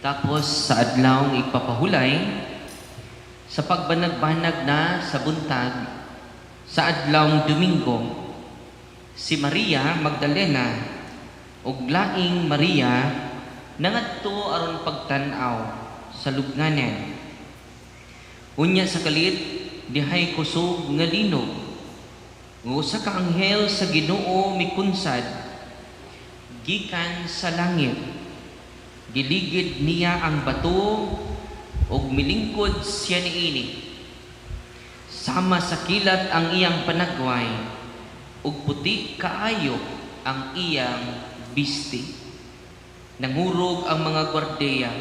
Tapos sa adlawng ipapahulay, sa pagbanag-banag na sa buntag, sa adlawng Domingo, si Maria Magdalena ug laing Maria nangadto aron pagtan-aw sa lubnganan. Unya sa kalit dihay kusog nga linog, usa ka anghel sa Ginoo mikunsad gikan sa langit. Giligid niya ang bato ug milingkod siya niini. Sama sa kilat ang iyang panagway ug puti kaayo ang iyang bisti. Nangurog ang mga gwardiya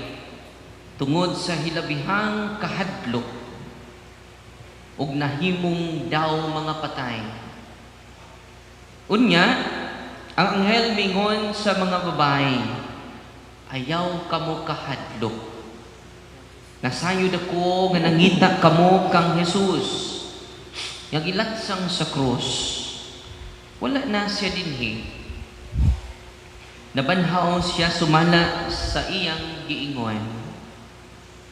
tungod sa hilabihang kahadlok ug nahimong daw mga patay. Unya, ang anghel mingon sa mga babae, ayaw kamo kahadlok. Nasayod ako nga nangita kamo kang Jesus nga gilatsang sa krus. Wala na siya dinhi. Nabanhaw siya sumala sa iyang giingon.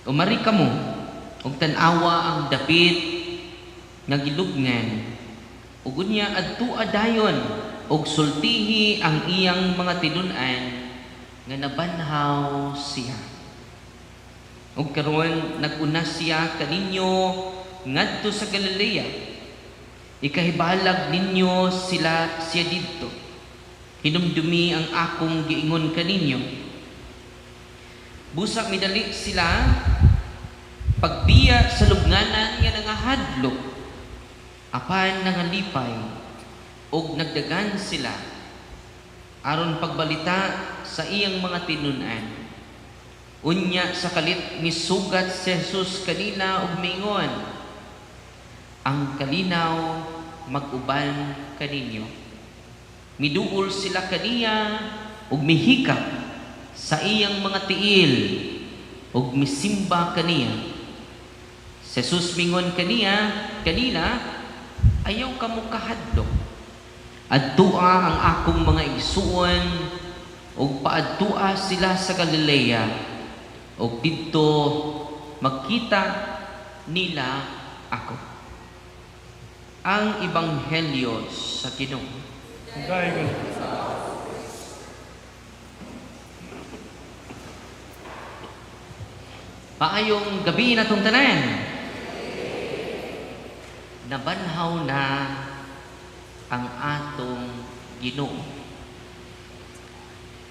Umari kamo ug tan-awa ang dapit nga gilubngan. Ug unya adtua dayon ug sultihi ang iyang mga tinun-an nga nabanhaw siya. Ug karon nag-una siya kaninyo ngadto sa Galilea. Ikahibalag ninyo siya didto. Hinumdumi ang akong giingon kaninyo. Busa midali sila pagbiya sa lubnganan nga nangahadlok. Apan nangalipay ug nagdagan sila aron pagbalita sa iyang mga tinun-an. Unya sa kalit misugat si Jesus kanila ug mingon, ang kalinaw mag-uban kaninyo. Miduol sila kaniya ug mihikap sa iyang mga tiil ug misimba kaniya. Si Jesus mingon kanila, ayaw kamo kahadlok. Adtua ang akong mga igsuon ug paadtua sila sa Galilea ug didto magkita nila ako. Ang ebanghelyo sa Ginoo. Paayong gabi natong tanan. Nabanhaw na ang atong Ginoo.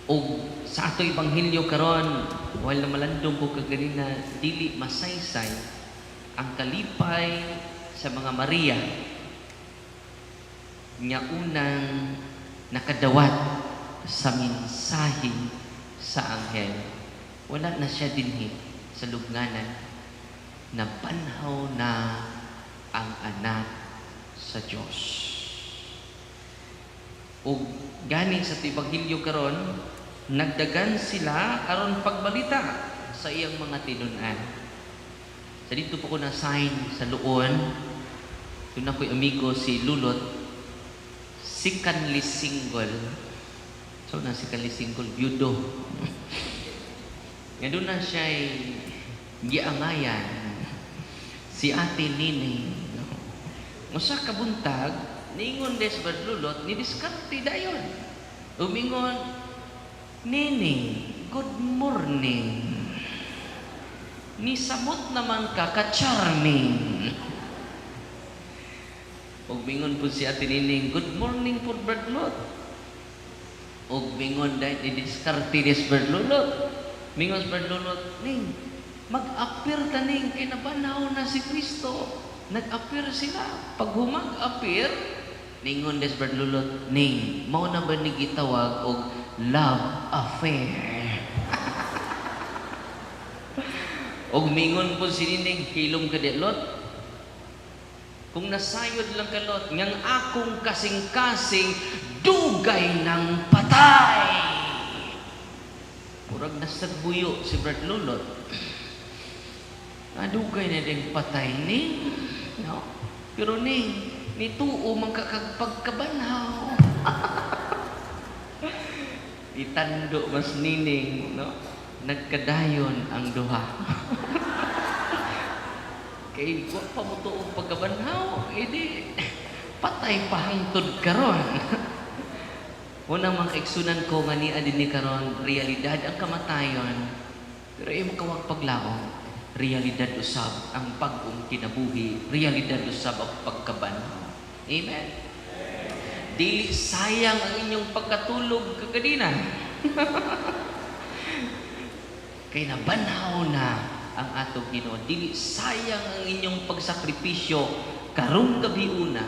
O sa ato ebanghelyo karon, while na malandong ko kaganina, dili masaysay ang kalipay sa mga Maria nga unang nakadawat sa mensahe sa anghel. Wala na siya dinhi sa lubnganan. Nabanhaw na ang anak sa Diyos. O gani sa ebanghelyo karon, nagdagan sila aron pagbalita sa iyang mga tinun-an. Sa dito po ko na sign sa luon, yun ako'y amigo si Lulot, sikanli single. So na sikanli single, byudo. Nga doon na siya'y giangayan, si Ate Nini. Usa ka buntag, ningon des Lulot, nidiskarte dayon. Umingon, Nini, good morning. Nisamot naman ka, ka-charming. Ug mingon po si Ate Nining, good morning po Berdlot. Ug mingon dahil nidiskarte des Berdlot. Mingon Berdlot, Ning, mag-appear ta ning, kinabanaw na si Kristo. Nag-appear sila. Pag humag-appear, ningon des Berdlot, Ning, mao na ba ni gitawag og love affair? Og mingon po si Nining, hilom ka di, Lot. Kung nasayod lang ka, Lot, ngang akong kasing-kasing, dugay ng patay. Murag nasagbuyo si Brad Lulot. Nadugay na din patay, Ning. No? Pero Ning, nituo man kakagpagkabanhaw. Itando mas Nining, no? nagkadayon ang duha. Kay wa pa mo tuog pagkabanhaw, edi patay pa hangtod karon. Unang mga kaigsunan ko nga ni adin ni karon, realidad ang kamatayon. Pero imo kawag paglaom, realidad usab ang pag-ong kinabuhi, realidad usab ang pagkabanhaw. Amen. Dili sayang ang inyong pagkatulog kagadinan. Kay nabanhaw na ang atong Ginoo. Dili sayang ang inyong pagsakripisyo karong gabi una.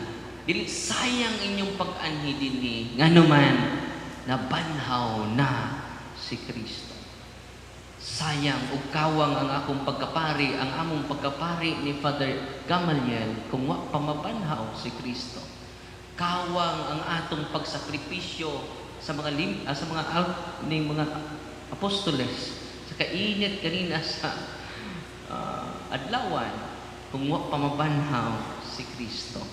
Dili sayang inyong pag-anhi dinhi nganuman nabanhaw na si Kristo. Sayang ug kawang ang akong pagkapari, ang among pagkapari ni Father Gamaliel kung wa pa mabanhaw si Kristo. Kawang ang atong pagsakripisyo sa mga mga apostoles sa kainit kanina sa adlawan kung wa pa mabanhaw si Kristo.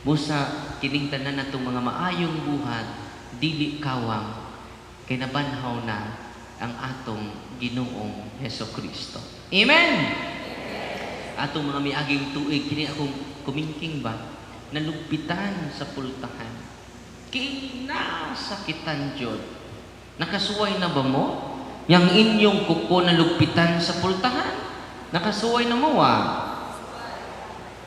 Busa kining tanan natong mga maayong buhat dili kawang kay nabanhaw na ang atong Ginoong Hesukristo. Amen. Atong mga miaging tuig kini akong kumingking ba nalugpitan sa pultahan. Kinasakitan jud. Nakasuway na ba mo? Yang inyong kuko nalugpitan sa pultahan? Nakasuway na mo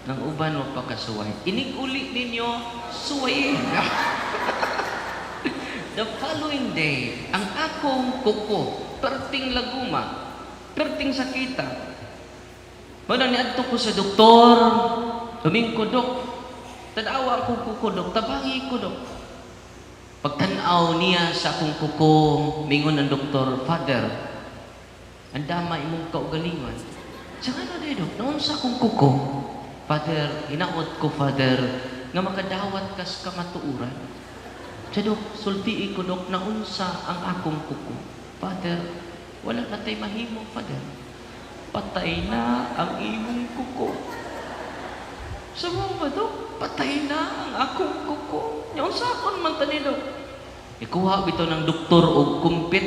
nang uban mo pagkasuway. Inig-uli ninyo, suwayin. The following day, ang akong kuko, perting laguma, perting sakita. Muna niadto ko sa doktor, tuming ko, Dok, tanawa akong kuko, Dok, tabangi ko, Dok. Pagtanaw niya sa akong kuko, mingon ng doktor, Father, ang dama imong kaugalingon. Saka na Dok, noon sa akong kuko, Father, inaot ko, Father, nga makadawat kas kamatuuran. Sa Dok, sultii ko, Dok, na unsa ang akong kuko. Father, wala na tayo mahimo, Father. Patay na ang imong kuko. Sa mga ba, Dok? Patay na ang akong kuko. Yung sa akong man tani, Dok. Ikuha bito ng doktor o kumpit.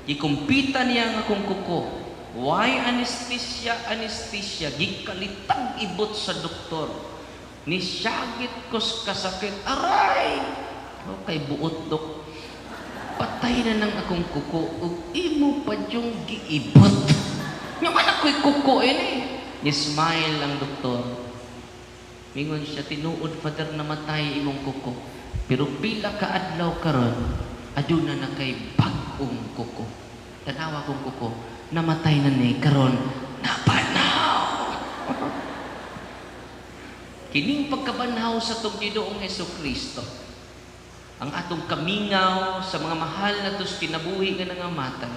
Ikumpitan niya ang akong kuko. Why anesthesia? Gikalitang ibot sa doktor. Nisyagit ko sa kasakit. Aray! Okay, buot, Dok. Patay na ng akong kuko. Ug imo pa yung giibot. Yung anak ko'y kuko Ni-smile ang doktor. Mingon siya, tinuod, Father, namatay imong kuko. Pero pila ka adlaw karon, aduna na kay bag-ong kuko. Tanawa kong kuko. Namatay na ni karon nabanhaw. Kining pagkabanhaw sa tong Ginoong Hesukristo, ang atong kamingaw sa mga mahal na tos kinabuhi nga nangamatay,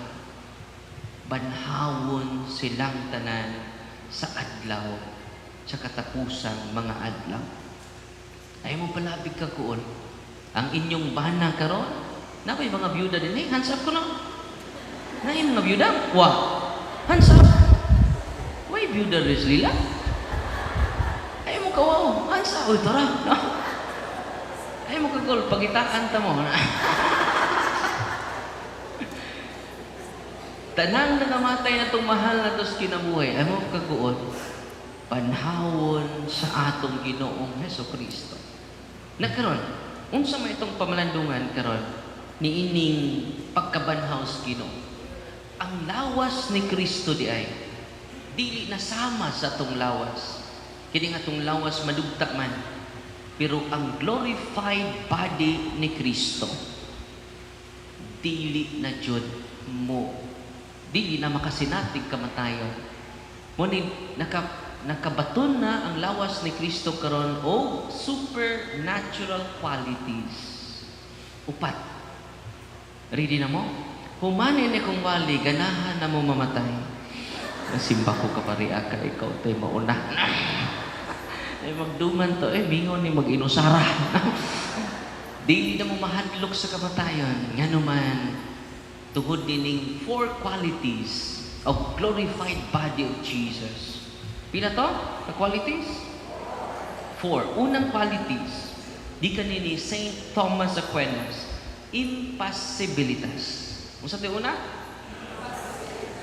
banhawon silang tanan sa adlaw sa katapusang mga adlaw. Ay mo palabig ka kuon ang inyong bana karon. Na may mga byuda din hands up ko no. Na yung mga byuda, hands up. Why byuda rin sila? Ay mo kawaw, hands up. Uy, tara. No? Ay mo kagol, pagitaan ta mo. Tanang nangamatay na itong mahal na tos kinabuhay. Ay mo kaguon, panhawon sa atong Ginoong Hesukristo. Nagkaroon, unsa may itong pamalandungan karon ni ining pagkabanhaw sa Ginoo. Ang lawas ni Kristo di ay dili nasama sa atong lawas. Kini nga atong lawas madugta man. Pero ang glorified body ni Kristo dili na jud mo. Dili na makasinatig kamatayon. Muni nakabaton na ang lawas ni Kristo karon og supernatural qualities. Upat. Ready na mo? Humanin ni kong wali, ganahan na mo mamatay. Nasimba ko kapariya ka, ikaw tayo mauna. Ay magduman to, mingon ni mag-inusara. Dili na mo mahadlok sa kamatayon. Nga naman, tuhod dining 4 qualities of glorified body of Jesus. Pila to? The qualities? 4. Unang qualities, di kanini Saint Thomas Aquinas, impassibilitas. Unsa ti una?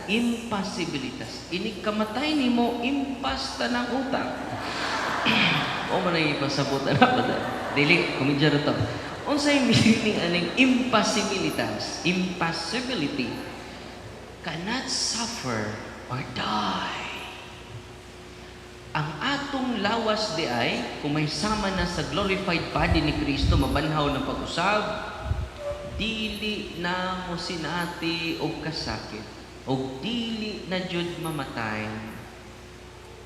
impossibilitas. Ini kamatay nimo impas tanang utang. O man ay ipasabot na ba? Dili, kumidya to. Unsay meaning aning impossibilitas? Impossibility cannot suffer or die. Ang atong lawas di ay, kung may sama na sa glorified body ni Kristo, mabanhaw ng pag-usab, dili na mo sinati o kasakit, o dili na jud mamatay.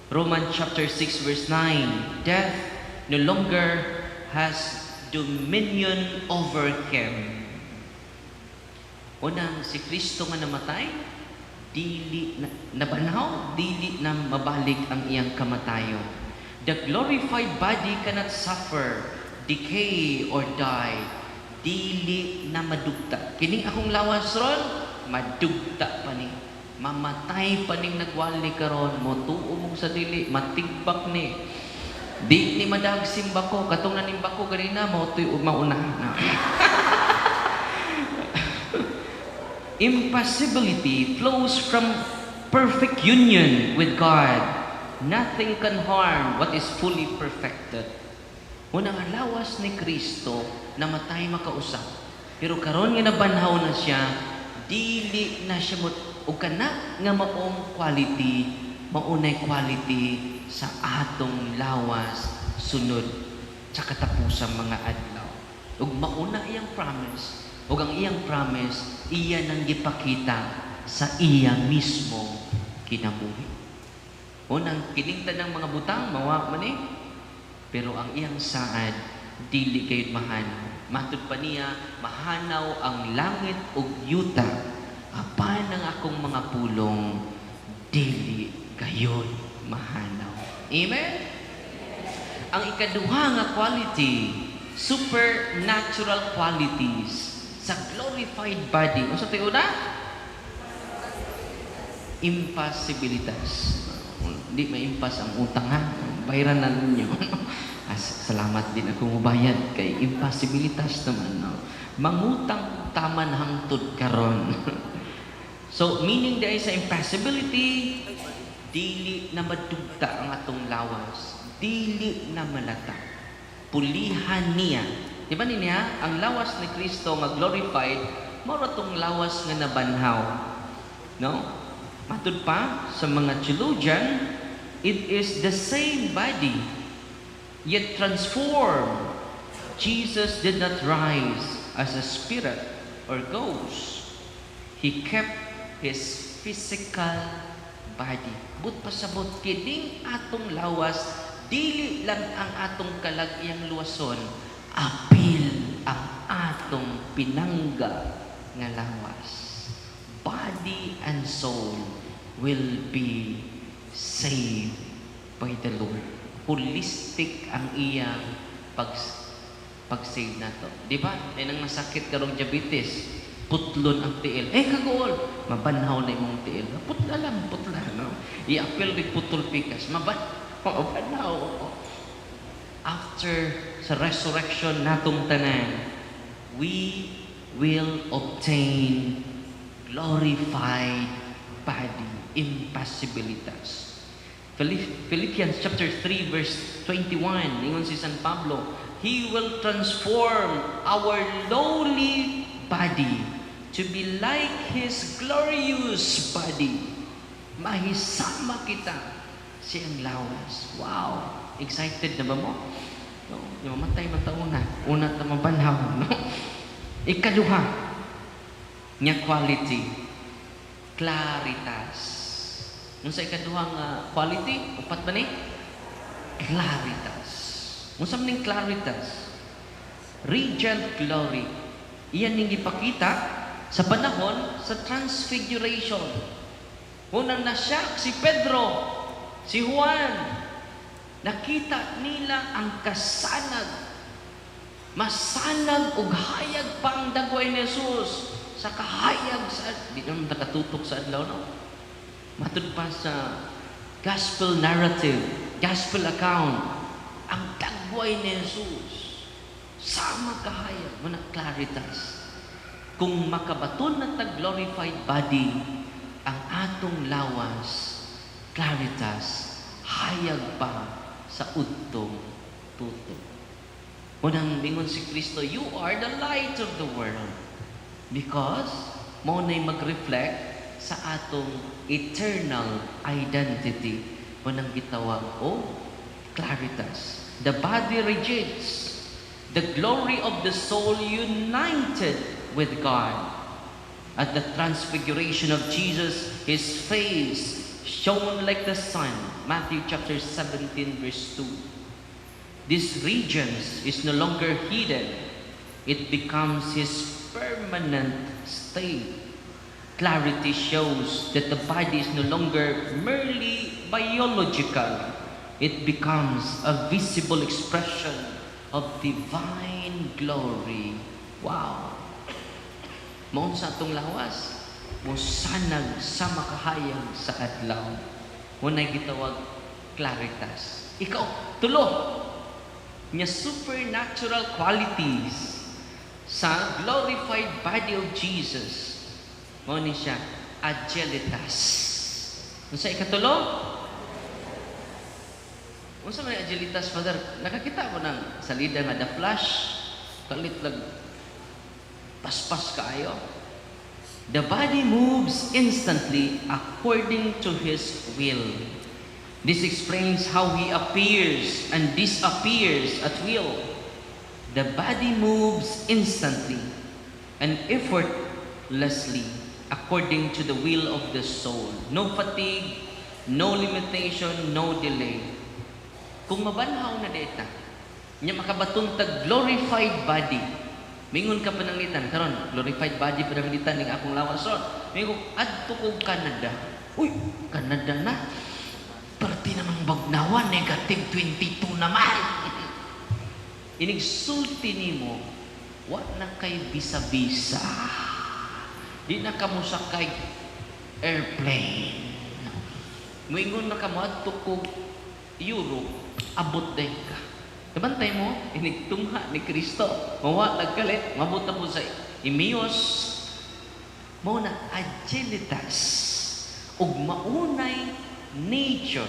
Romans chapter 6 verse 9, death no longer has dominion over him. Unang si Kristo nga namatay, dili na nabanhaw, dili na mabalik ang iyang kamatayon. The glorified body cannot suffer, decay, or die. Dili na madugta. Kining akong lawas ron, madugta pa ni. Mamatay pa ning nagwali karon, mo tuo mong sa dili, matigbak ni. Di ni madag simba ko, katong nanimba ko ganina, mo tuy mauna. Impossibility flows from perfect union with God. Nothing can harm what is fully perfected. Unang lawas ni Kristo, namatay makausap. Pero karon nga nabanhaw na siya, dili na siya o kana nga maong quality, maunay quality sa atong lawas sunod sa katapusang mga adlaw. Ug mauna iyang promise, ug ang iyang promise iya nang gipakita sa iya mismo kinabuhi. Unang kiningtan ng mga butang mawa man eh, pero ang iyang saad dili kayud mahanaw. Matud pa niya, mahanaw ang langit ug yuta, apan ang akong mga pulong dili gayud mahanaw. Amen? Ang ikaduha nga quality, supernatural qualities sa glorified body. Ano sa tayo na? Impossibilitas. Hindi maimpas ang utang ha. Bayaran na ninyo. Salamat din ako mabayad kay impossibilitas naman. No? Mangutang taman hangtod karon. So, meaning dahil sa impossibility, dili na madugta ang atong lawas. Dili na malata. Pulihan niya. Diba niya, ang lawas ni Kristo nga glorified, mao tong lawas nga nabanhaw. No? Matud pa sa mga theologian, it is the same body, yet transformed. Jesus did not rise as a spirit or ghost. He kept His physical body. But pasabot kining atong lawas, dili lang ang atong kalagyang luwason, apil ang atong pinangga nga lawas. Body and soul will be saved by the Lord. Holistic ang iyang pag-save na to. Di ba? Ay nang nasakit karong diabetes, putlon ang tiil. Kagool, mabanhaw na imong tiil. Putla lang, putla. No? I-apil with putol pikas. Mabanhaw. After sa resurrection natong tanan, we will obtain glorified body, impossibilitas. Philippians chapter 3 verse 21, ingon si San Pablo, He will transform our lowly body to be like His glorious body. Mahisama kita siyang lawas. Wow! Excited na ba mo? No? Yung mamatay mataon na. Una na mabanhaw. No? Ikaduha, niya quality, claritas. Nung sa ikaduhang quality, upat ba ni? Claritas. Nung sa maning claritas, radiant glory. Iyan ning ipakita sa panahon sa transfiguration. Unang nasyak si Pedro, si Juan, nakita nila ang kasanag, masanag ug hayag pang dagway ni Jesus sa kahayag sa di naman nakatutok sa adlaw no. Matud pa sa gospel narrative, gospel account, ang dagway ni Jesus sama kahayag mo na claritas. Kung makabaton na tag glorified body, ang atong lawas, claritas, hayag pa sa udtong tuto. Unang bingon si Kristo, you are the light of the world. Because, mo na'y mag-reflect sa atong eternal identity. Unang gitawag, claritas. The body radiates the glory of the soul united with God. At the transfiguration of Jesus, His face shone like the sun. Matthew chapter 17 verse 2. This radiance is no longer hidden. It becomes His permanent state. Clarity shows that the body is no longer merely biological. It becomes a visible expression of divine glory. Wow! Maun sa atong lawas, musanag sa makahayag sa adlaw. Muna'y gitawag claritas. Ikaw, tulo, niya supernatural qualities sa glorified body of Jesus. Mao ni siya agilitas. Unsa ikatulo? Unsa man agilitas, Father? Nakakita ko ng salida nga the flash, kalit lag paspas kaayo. The body moves instantly according to His will. This explains how He appears and disappears at will. The body moves instantly and effortlessly according to the will of the soul. No fatigue, no limitation, no delay. Kung mabanhaw na data, niya makabatuntag glorified body. Mingon ka pananglitan, karon glorified body pananglitan ning akong lawason. Mingon, adto ko Canada. Uy, Canada na. Perti namang bagnawan, negative 22 naman. Inigsulti nimo, wa na kay bisa-bisa. Di na ka mo sakay airplane. Mingon na ka mo adto ko Europe, abot din ka. Kabantay mo, inigtungha ni Kristo. Mawa nagkalit, mabuta mo sa imios. Mao na agilitas. Ug maunay nature.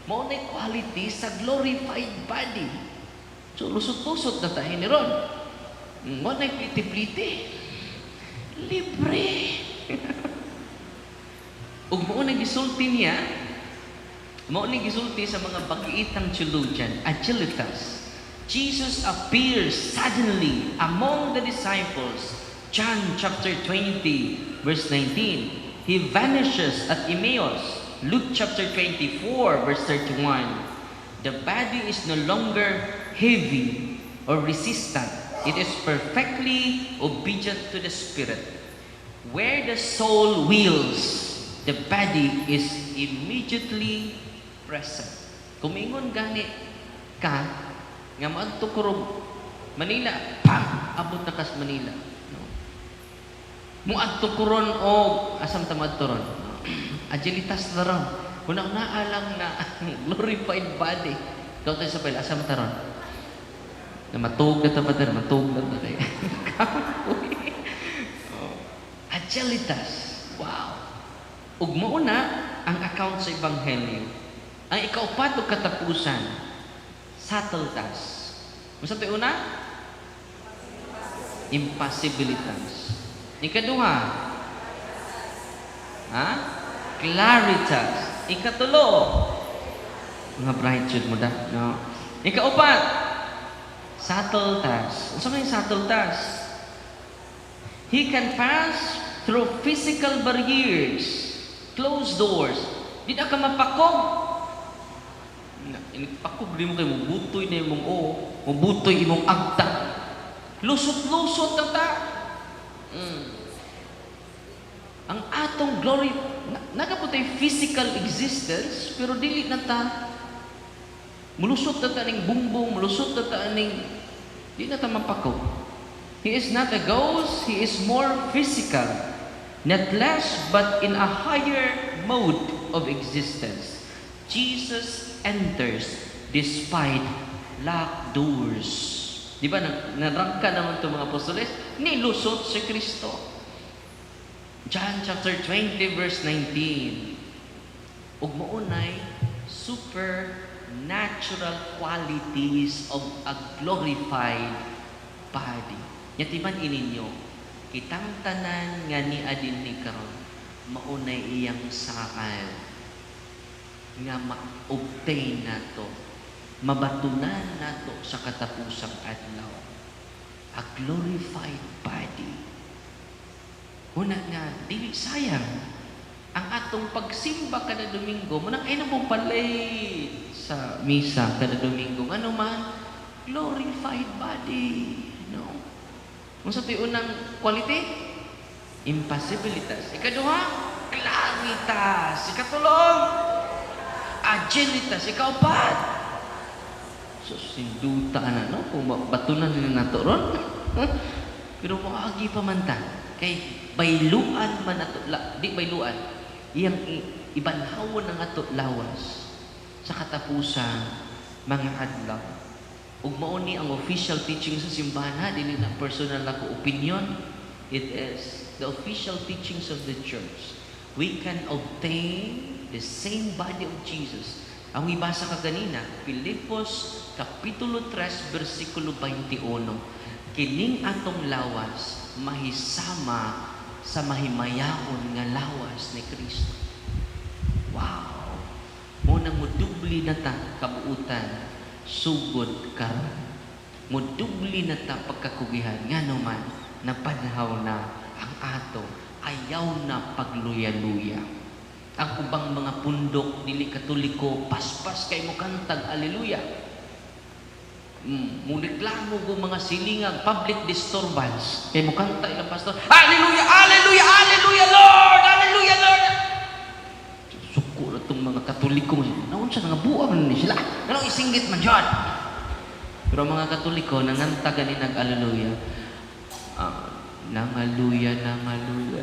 Maunay quality sa glorified body. So, lusot-lusot na tayo ni Ron. Maunay pliti-pliti. Libre. Ug maunay gisulti niya, maunay gisulti sa mga bagiitang theologian, agilitas. Jesus appears suddenly among the disciples. John chapter 20, verse 19. He vanishes at Emmaus. Luke chapter 24, verse 31. The body is no longer heavy or resistant. It is perfectly obedient to the Spirit. Where the soul wills, the body is immediately present. Kumingon gani ka, nga maadto kurog Manila, pam, abot na kas Manila. No? Muadto kuron og asam tamad turon. No? Agilitas na ron. Una-una alang na glorified body. Ikaw tayo sa pala, asam taron. Na matug na tapader, matug na tayo. Agilitas. Wow. Ug mauna ang account sa Ebanghelyo. Ang ikaupat o katapusan, subtletas. Masa ito una? Impossibilitas. Ikaduha? Claritas. Ikatulo? Mga brightitude mo da. No? Ikaupat? Subtletas. Ano yung subtletas? He can pass through physical barriers, closed doors. Di na ka mapakog. Pakog di mo kayo, mabutoy na yung mabutoy imong agta. Lusot-lusot na ta. Ang atong glory, nagaputay physical existence, pero dili na ta. Mulusot na ta ning bumbong, mulusot na ta ning, di na ta mapakog. He is not a ghost, He is more physical. Not less, but in a higher mode of existence. Jesus enters despite locked doors. Di ba, narangka naman itong mga apostoles, nilusot si Kristo. John chapter 20 verse 19. Ug maunay supernatural qualities of a glorified body. Yatiman ininyo, kitang tanan nga ni adin ni karon maunay iyang sakal nga ma-obtain nato, mabatunan nato sa katapusang adlaw. A glorified body. Una nga, dili sayang ang atong pagsimba kada Domingo, manang ay napupalay sa misa kada Domingo. Ano man? Glorified body. No? Kung sa unang quality? Impassibilitas. Ikaduha? Claritas. Ikatulong? Agilitas. Ikaupat? So, sinduta na, no? Kung batunan nila nato ron. Pero maagi pa man ta. Kay bayluan man ato, di bayluan, iyang ibanhawon ng ato lawas sa katapusang mga adlaw. Ug mao ni ang official teaching sa simbahan, dili na personal ako opinion. It is the official teachings of the church. We can obtain the same body of Jesus. Ang ibasa ka ganina, Filipos Kapitulo 3, versikulo 21. Kining atong lawas, mahisama sa mahimayaon nga lawas ni Kristo. Wow! Munang mudubli na ta kabuutan, sugod karon. Mudubli na ta pagkakugihan, nga naman, napanhaw na ang ato, ayaw na pagluya-luya. Ang ubang mga pundok, dili katoliko, paspas kay mo kantag, aleluya. Muliklamo ko mga silingag, public disturbance. Kaya mo kanta ilang pastor, Hallelujah! Hallelujah! Hallelujah, Lord! Hallelujah, Lord! Suko na itong mga katoliko. Naon siya, nangabuang na sila. Anong isinggit man dyan? Pero mga katoliko, nanganta ganin nag-Hallelujah. Nangaluya, nangaluya,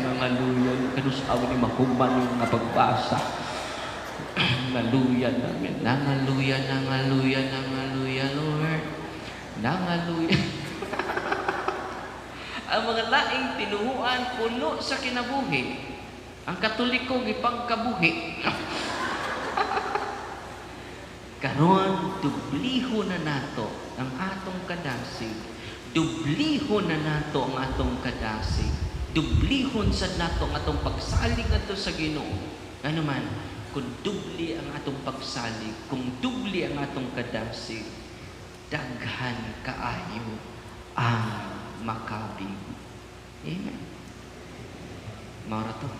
nangaluya. Kanusawa ni mahuman yung mga pagbasa. Nangaluya namin. Nangaluya, nangaluya, nangaluya, Lord. Nangaluya. Ang mga laing tinuhuan, puno sa kinabuhi. Ang Katoliko, ipangkabuhi. Karon, dubliho na nato ang atong kadasig. Dubliho na nato ang atong kadasig. Dublihon sa nato ang atong pagsalig nato sa Ginoo. Ano man, kung dubli ang atong pagsalig, kung dubli ang atong kadasig, daghan kaayo ang makabig. Amen. Maura to.